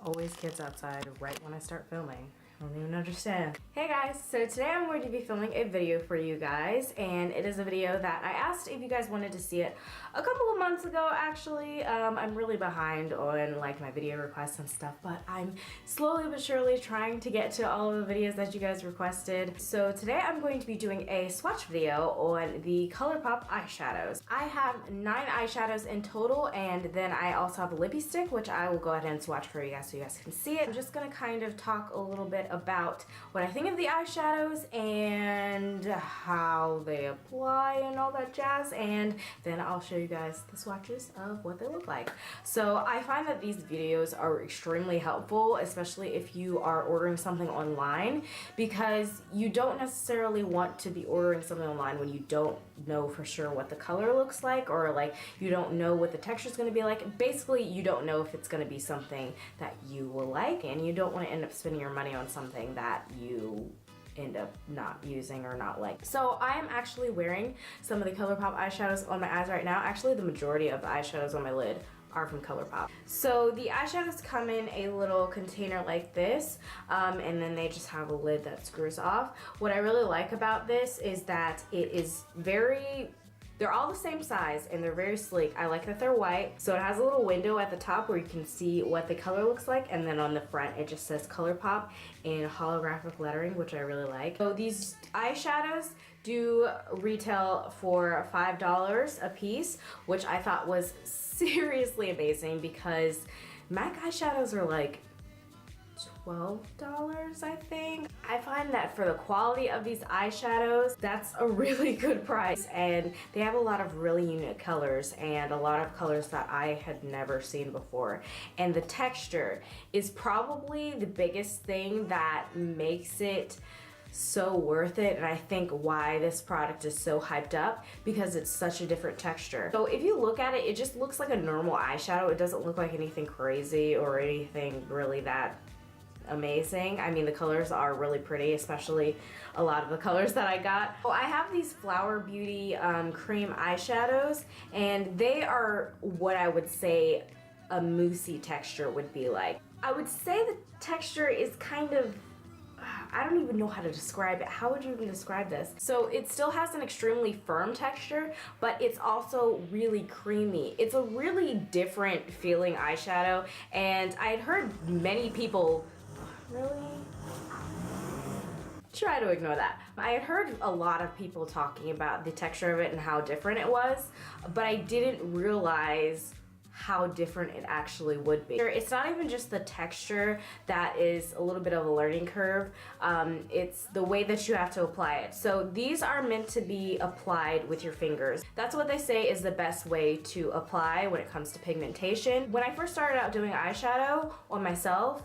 always kids outside right when I start filming. I don't even understand. Hey guys, so today I'm going to be filming a video for you guys, and it is a video that I asked if you guys wanted to see it a couple of months ago actually. I'm really behind on like my video requests and stuff, but I'm slowly but surely trying to get to all of the videos that you guys requested. So today I'm going to be doing a swatch video on the ColourPop eyeshadows. I have 9 eyeshadows in total, and then I also have a lippy stick, which I will go ahead and swatch for you guys so you guys can see it. I'm just gonna kind of talk a little bit about what I think of the eyeshadows and how they apply and all that jazz, and then I'll show you guys the swatches of what they look like. So I find that these videos are extremely helpful, especially if you are ordering something online, because you don't necessarily want to be ordering something online when you don't know for sure what the color looks like, or like you don't know what the texture is going to be like. Basically, you don't know if it's going to be something that you will like, and you don't want to end up spending your money on something that you end up not using or not like. So I am actually wearing some of the ColourPop eyeshadows on my eyes right now. Actually, the majority of the eyeshadows on my lid are from ColourPop. So the eyeshadows come in a little container like this, and then they just have a lid that screws off. What I really like about this is that it is they're all the same size and they're very sleek. I like that they're white. So it has a little window at the top where you can see what the color looks like, and then on the front it just says ColourPop in holographic lettering, which I really like. So these eyeshadows do retail for $5 a piece, which I thought was seriously amazing because MAC eyeshadows are like $12, I think. I find that for the quality of these eyeshadows, that's a really good price, and they have a lot of really unique colors and a lot of colors that I had never seen before. And the texture is probably the biggest thing that makes it so worth it, and I think why this product is so hyped up, because it's such a different texture. So if you look at it, it just looks like a normal eyeshadow. It doesn't look like anything crazy or anything really that amazing. I mean, the colors are really pretty, especially a lot of the colors that I got. So I have these Flower Beauty cream eyeshadows, and they are what I would say a moussey texture would be like. I would say the texture is kind of, I don't even know how to describe it. How would you even describe this? So it still has an extremely firm texture, but it's also really creamy. It's a really different feeling eyeshadow, and I had heard many people really try to ignore that. I had heard a lot of people talking about the texture of it and how different it was, but I didn't realize how different it actually would be. It's not even just the texture that is a little bit of a learning curve, it's the way that you have to apply it. So these are meant to be applied with your fingers. That's what they say is the best way to apply when it comes to pigmentation. When I first started out doing eyeshadow on myself,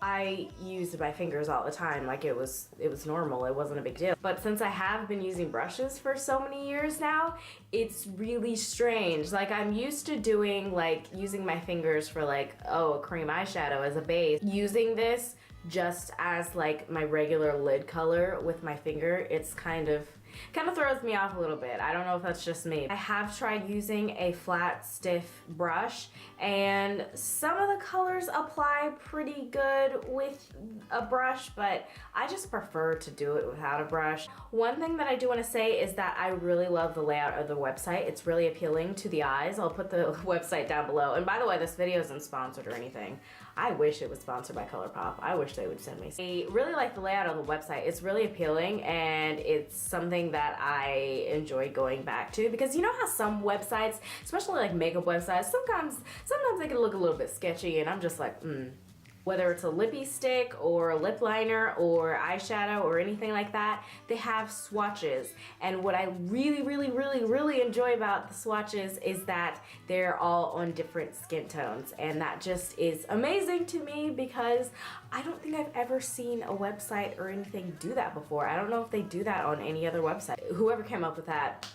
I used my fingers all the time, like it was normal, it wasn't a big deal. But since I have been using brushes for so many years now, it's really strange. Like, I'm used to doing, like, using my fingers for like, oh, a cream eyeshadow as a base. Using this just as like my regular lid color with my finger, it's kind of throws me off a little bit. I don't know if that's just me. I have tried using a flat, stiff brush, and some of the colors apply pretty good with a brush, but I just prefer to do it without a brush. One thing that I do want to say is that I really love the layout of the website. It's really appealing to the eyes. I'll put the website down below. And by the way, this video isn't sponsored or anything. I wish it was sponsored by ColourPop. I wish they would send me. I really like the layout of the website. It's really appealing, and it's something that I enjoy going back to, because you know how some websites, especially like makeup websites, sometimes they can look a little bit sketchy, and I'm just like, Whether it's a lippy stick or a lip liner or eyeshadow or anything like that, they have swatches. And what I really enjoy about the swatches is that they're all on different skin tones. And that just is amazing to me, because I don't think I've ever seen a website or anything do that before. I don't know if they do that on any other website. Whoever came up with that,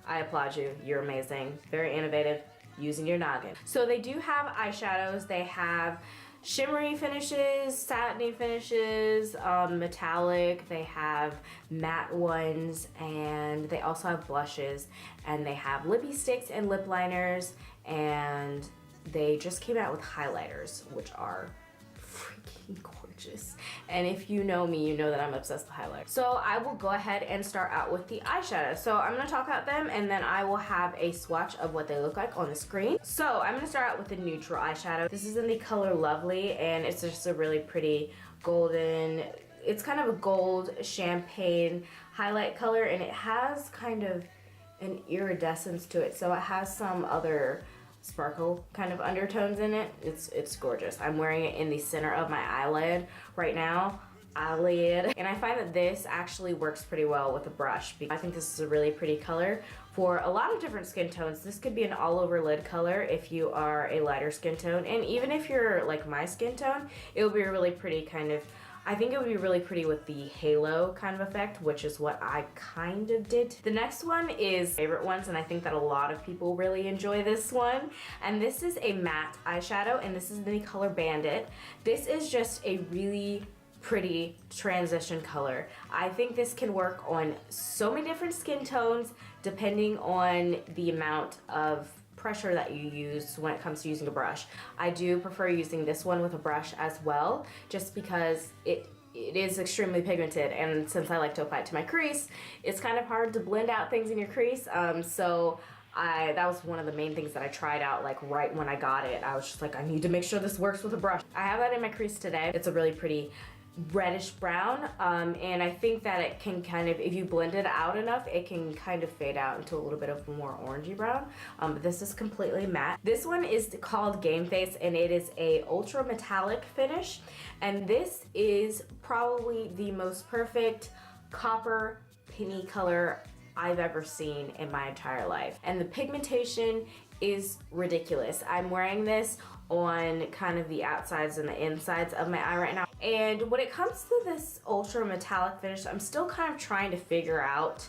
I applaud you. You're amazing. Very innovative, using your noggin. So they do have eyeshadows. They have shimmery finishes, satiny finishes, metallic, they have matte ones, and they also have blushes, and they have lippy sticks and lip liners, and they just came out with highlighters, which are freaking gorgeous. And if you know me, you know that I'm obsessed with highlighter. So I will go ahead and start out with the eyeshadow. So I'm gonna talk about them and then I will have a swatch of what they look like on the screen. So I'm gonna start out with the neutral eyeshadow. This is in the color Lovely and it's just a really pretty golden, it's kind of a gold champagne highlight color and it has kind of an iridescence to it. So it has some other sparkle kind of undertones in it. It's gorgeous. I'm wearing it in the center of my eyelid right now. And I find that this actually works pretty well with a brush because I think this is a really pretty color for a lot of different skin tones. This could be an all over lid color if you are a lighter skin tone, and even if you're like my skin tone, it will be a really pretty kind of, I think it would be really pretty with the halo kind of effect, which is what I kind of did. The next one is favorite ones, and I think that a lot of people really enjoy this one. And this is a matte eyeshadow, and this is in the color Bandit. This is just a really pretty transition color. I think this can work on so many different skin tones depending on the amount of pressure that you use when it comes to using a brush. I do prefer using this one with a brush as well, just because it is extremely pigmented, and since I like to apply it to my crease, it's kind of hard to blend out things in your crease. So that was one of the main things that I tried out like right when I got it. I was just like, I need to make sure this works with a brush. I have that in my crease today. It's a really pretty reddish brown, and I think that it can kind of, if you blend it out enough, it can kind of fade out into a little bit of more orangey brown, but this is completely matte. This one is called Game Face, and it is a ultra metallic finish, and this is probably the most perfect copper penny color I've ever seen in my entire life, and the pigmentation is ridiculous. I'm wearing this on kind of the outsides and the insides of my eye right now. And when it comes to this ultra metallic finish, I'm still kind of trying to figure out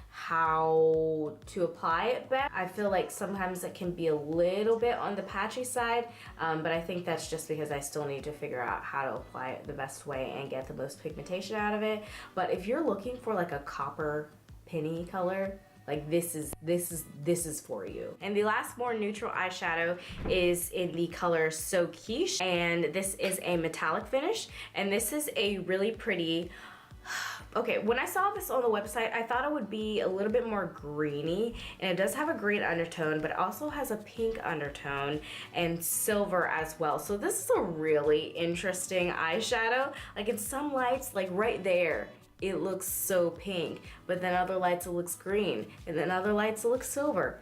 how to apply it best. I feel like sometimes it can be a little bit on the patchy side, but I think that's just because I still need to figure out how to apply it the best way and get the most pigmentation out of it. But if you're looking for like a copper penny color, like this is for you. And the last more neutral eyeshadow is in the color So Quiche, and this is a metallic finish, and this is a really pretty, okay, when I saw this on the website, I thought it would be a little bit more greeny, and it does have a green undertone, but it also has a pink undertone and silver as well. So this is a really interesting eyeshadow. Like in some lights, like right there, it looks so pink, but then other lights it looks green, and then other lights it looks silver.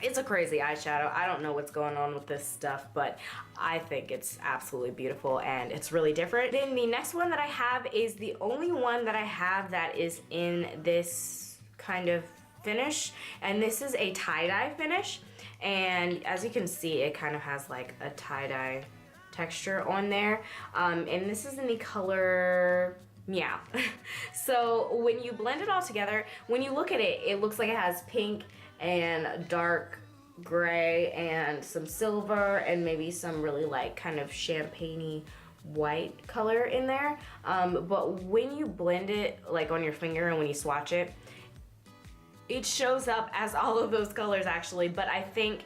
It's a crazy eyeshadow. I don't know what's going on with this stuff, but I think it's absolutely beautiful and it's really different. Then the next one that I have is the only one that I have that is in this kind of finish, and this is a tie-dye finish, and as you can see, it kind of has like a tie-dye texture on there, and this is in the color Meow. So when you blend it all together, when you look at it, it looks like it has pink and dark gray and some silver and maybe some really like kind of champagne-y white color in there. But when you blend it like on your finger and when you swatch it, it shows up as all of those colors actually, but I think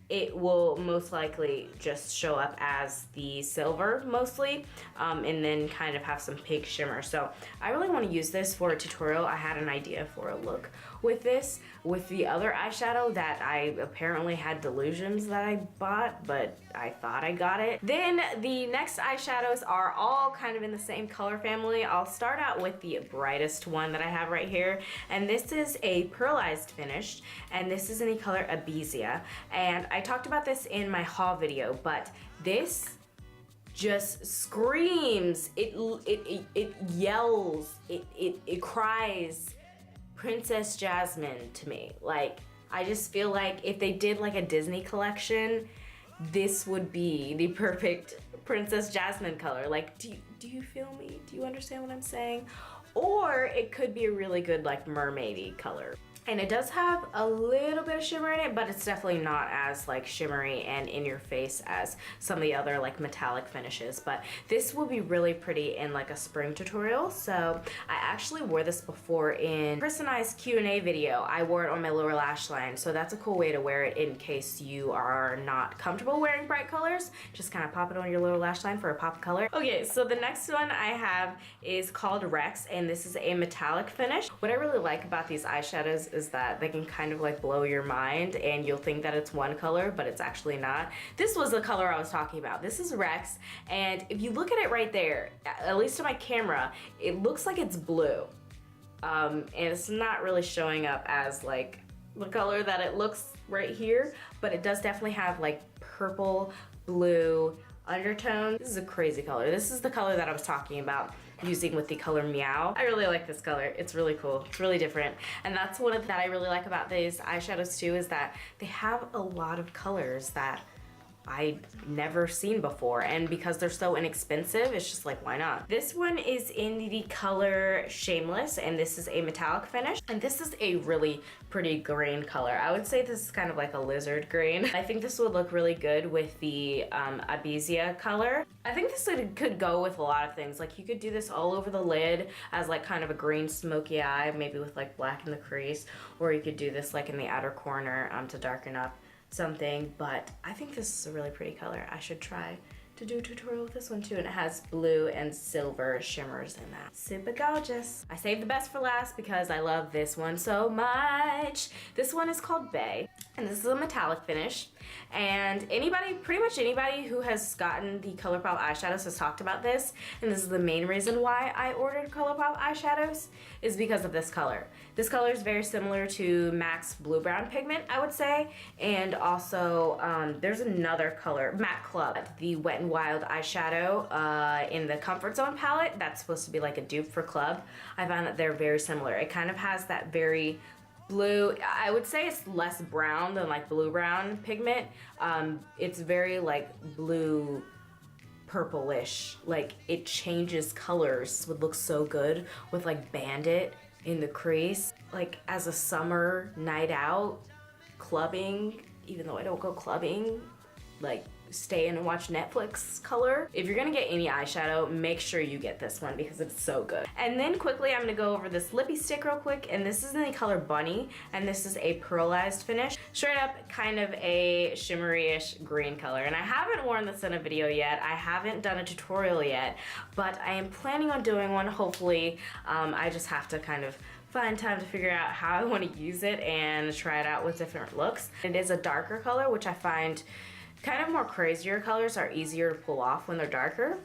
it will most likely just show up as the silver mostly, and then kind of have some pink shimmer. So I really want to use this for a tutorial. I had an idea for a look with this, with the other eyeshadow that I apparently had delusions that I bought, but I thought I got it. Then the next eyeshadows are all kind of in the same color family. I'll start out with the brightest one that I have right here, and this is a pearlized finish, and this is in the color Abesia, and I talked about this in my haul video, but this just screams, it yells, it cries Princess Jasmine to me. Like, I just feel like if they did like a Disney collection, this would be the perfect Princess Jasmine color. Like, do you feel me? Do you understand what I'm saying? Or it could be a really good like mermaidy color. And it does have a little bit of shimmer in it, but it's definitely not as like shimmery and in your face as some of the other like metallic finishes. But this will be really pretty in like a spring tutorial. So I actually wore this before in Chris and I's Q&A video. I wore it on my lower lash line. So that's a cool way to wear it in case you are not comfortable wearing bright colors. Just kind of pop it on your lower lash line for a pop of color. Okay, so the next one I have is called Rex, and this is a metallic finish. What I really like about these eyeshadows is that they can kind of like blow your mind and you'll think that it's one color, but it's actually not. This was the color I was talking about. This is Rex, and if you look at it right there, at least to my camera, it looks like it's blue. And it's not really showing up as like the color that it looks right here, but it does definitely have like purple, blue undertone. This is a crazy color. This is the color that I was talking about using with the color Meow. I really like this color. It's really cool. It's really different. And that's one of that I really like about these eyeshadows too, is that they have a lot of colors that I'd never seen before, and because they're so inexpensive, it's just like, why not? This one is in the color Shameless, and this is a metallic finish, and this is a really pretty green color. I would say this is kind of like a lizard green. I think this would look really good with the Abizia color. I think this could go with a lot of things. Like you could do this all over the lid as like kind of a green smoky eye, maybe with like black in the crease, or you could do this like in the outer corner to darken up something. But I think this is a really pretty color. I should try to do a tutorial with this one too, and it has blue and silver shimmers in that. Super gorgeous. I saved the best for last because I love this one so much. This one is called Bay, and this is a metallic finish, and pretty much anybody who has gotten the ColourPop eyeshadows has talked about this, and this is the main reason why I ordered ColourPop eyeshadows, is because of this color. This color is very similar to MAC's Blue Brown pigment, I would say, and also there's another color, Matte Club, the Wet n Wild eyeshadow in the Comfort Zone palette. That's supposed to be like a dupe for Club. I found that they're very similar. It kind of has that very blue, I would say it's less brown than like blue brown pigment. It's very like blue purplish, like it changes colors, would look so good with like Bandit in the crease, like as a summer night out, clubbing, even though I don't go clubbing, like stay in and watch Netflix color. If you're gonna get any eyeshadow, make sure you get this one because it's so good. And then quickly, I'm gonna go over this lippy stick real quick, and this is in the color Bunny, and this is a pearlized finish. Straight up kind of a shimmery-ish green color, and I haven't worn this in a video yet. I haven't done a tutorial yet, but I am planning on doing one, hopefully. I just have to kind of find time to figure out how I want to use it and try it out with different looks. It is a darker color, which I find kind of more crazier colors are easier to pull off when they're darker.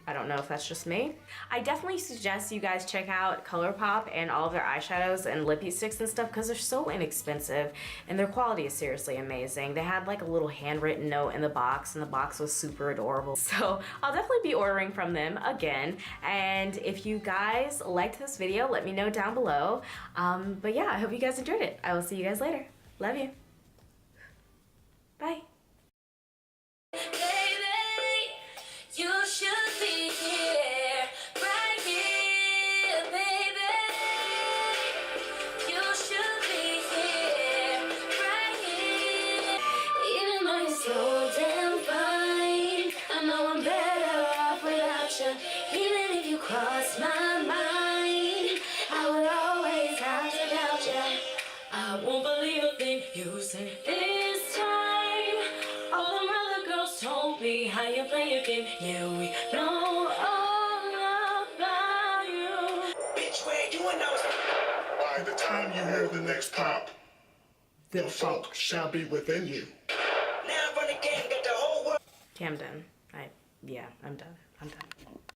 I don't know if that's just me. I definitely suggest you guys check out ColourPop and all of their eyeshadows and lippy sticks and stuff because they're so inexpensive and their quality is seriously amazing. They had like a little handwritten note in the box, and the box was super adorable. So I'll definitely be ordering from them again. And if you guys liked this video, let me know down below. But yeah, I hope you guys enjoyed it. I will see you guys later. Love you. Bye. You should be here, right here, baby. You should be here, right here. Even though you're so damn fine, I know I'm better off without you. Even if you cross my mind, I would always have to doubt you. I won't believe a thing you say this time. All them other girls told me how you play your game. Yeah, we know all about you. Bitch, where you and those? By the time you hear the next pop, the funk shall be within you. Now run again, get the whole world. Okay, I'm done. I'm done. I'm done.